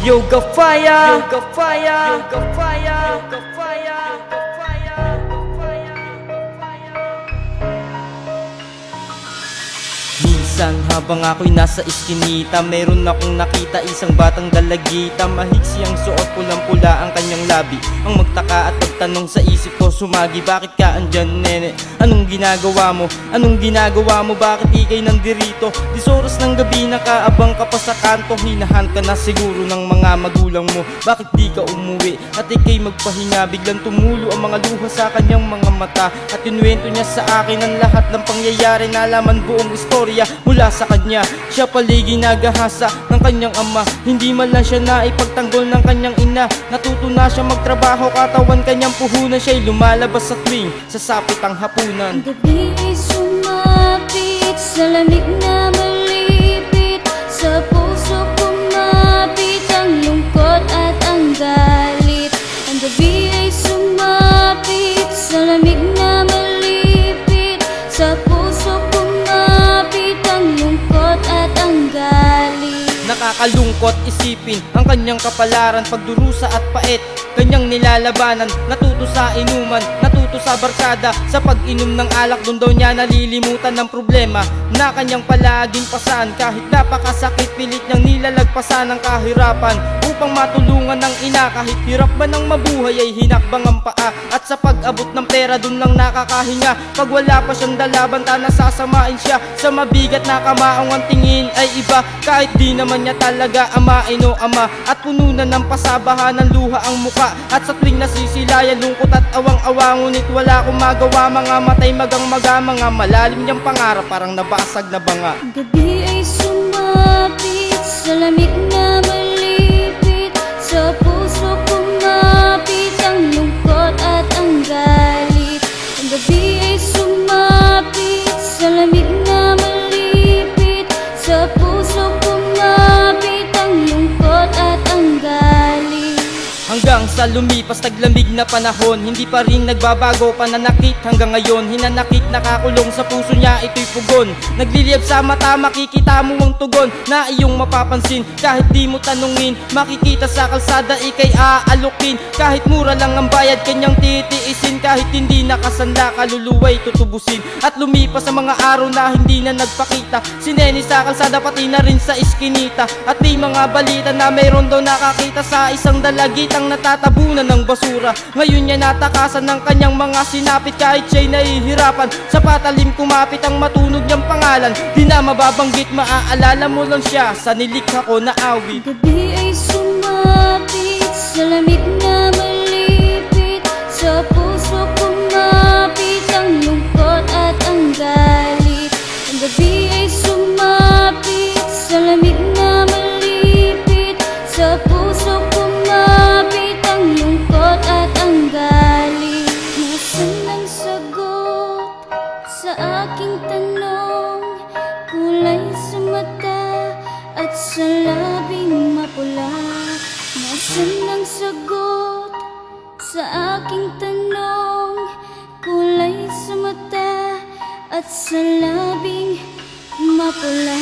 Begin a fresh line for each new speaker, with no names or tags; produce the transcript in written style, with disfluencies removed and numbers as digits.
Yoga fire, yoga fire, yoga fire, yoga fire, yoga fire, yoga fire. Minsan habang ako'y nasa iskinita, meron akong nakita isang batang dalagita. Mahiksi ang suot, pulang-pula ang kanyang labi. Ang magtaka at pagtanong sa isip ko sumagi, bakit ka andyan nene? Anong ginagawa mo? Anong ginagawa mo? Bakit ikay nandirito? Di oras ng gabi nakaabang ka pa sa kanto. Hinahan ka na siguro ng mga magulang mo. Bakit di ka umuwi at ikay magpahinga? Biglang tumulo ang mga luha sa kanyang mga mata, at inuwento niya sa akin ang lahat ng pangyayari. Nalaman buong istorya mula sa kanya. Siya palagi nagahasa ng kanyang ama, hindi man lang siya naipagtanggol ng kanyang ina. Natuto na siya magtrabaho, katawan kanyang puhunan. Siya'y lumalabas sa tuwing sasapit ang hapunan.
Ang gabi ay sumapit, sa lamig na malipit, sa puso kumapit ang lungkot at ang galit. Ang gabi ay sumapit, sa lamig na malipit, sa puso kumapit ang lungkot at ang galit.
Nakakalungkot isipin ang kanyang kapalaran, pagdurusa at pait kanyang nilalabanan. Natuto sa inuman, natuto sa barkada, sa pag-inom ng alak doon daw niya nalilimutan ng problema na kanyang palaging pasan. Kahit napakasakit, pilit niyang nilalagpasan ang kahirapan upang matulungan ng ina. Kahit hirap man ang mabuhay ay hinakbang ang paa, at sa pag-abot ng pera doon lang nakakahinga. Pag wala pa siyang dala, banta nasasamain siya sa mabigat na kamaong. Ang tingin ay iba, kahit di naman niya talaga amain o ama, at puno na ng pasabahan ng luha ang muka. At sa tuwing nasisilayan, lungkot at awang-awa, ngunit wala akong magawa. Mga matay magang-maga, mga malalim niyang pangarap, parang nabasag na banga.
Ang gabi ay sumapit, sa lamig na malipit, sa puso kumapit ang lungkot at ang galit. Ang gabi ay sumapit, sa lamig na malipit, sa puso kumapit ang lungkot at ang galit.
Hanggang sa lumipas taglamig na panahon, hindi pa rin nagbabago pananakit hanggang ngayon. Hinanakit, nakakulong sa puso niya, ito'y pugon. Nagliliyab sa mata, makikita mo ang tugon na iyong mapapansin. Kahit di mo tanungin, makikita sa kalsada, ikay aalukin. Kahit mura lang ang bayad, kanyang titiisin. Kahit hindi nakasanla, kaluluwa'y tutubusin. At lumipas ang mga araw na hindi na nagpakita, si Nene sa kalsada, pati na rin sa iskinita. At may mga balita na mayroon daw nakakita sa isang dalagitang natatabunan ng basura. Ngayon niya natakasan ng kanyang mga sinapit, kahit siya'y nahihirapan. Sa patalim kumapit ang matunog niyang pangalan. Di na mababanggit, maaalala mo lang siya sa nilikha ko na awit.
Ang gabi ay sumapit, sa lamig na malipit, sa puso kumapit ang lungkot at ang galit. Ang gabi ay sumapit, sa lamig na malipit, sa puso kumapit ang lungkot at ang galit. Nasaan ang sagot sa aking tanong? Kulay sa mata at sa labing mapula. Nasaan ang sagot sa aking tanong? Kulay sa mata at sa labing mapula.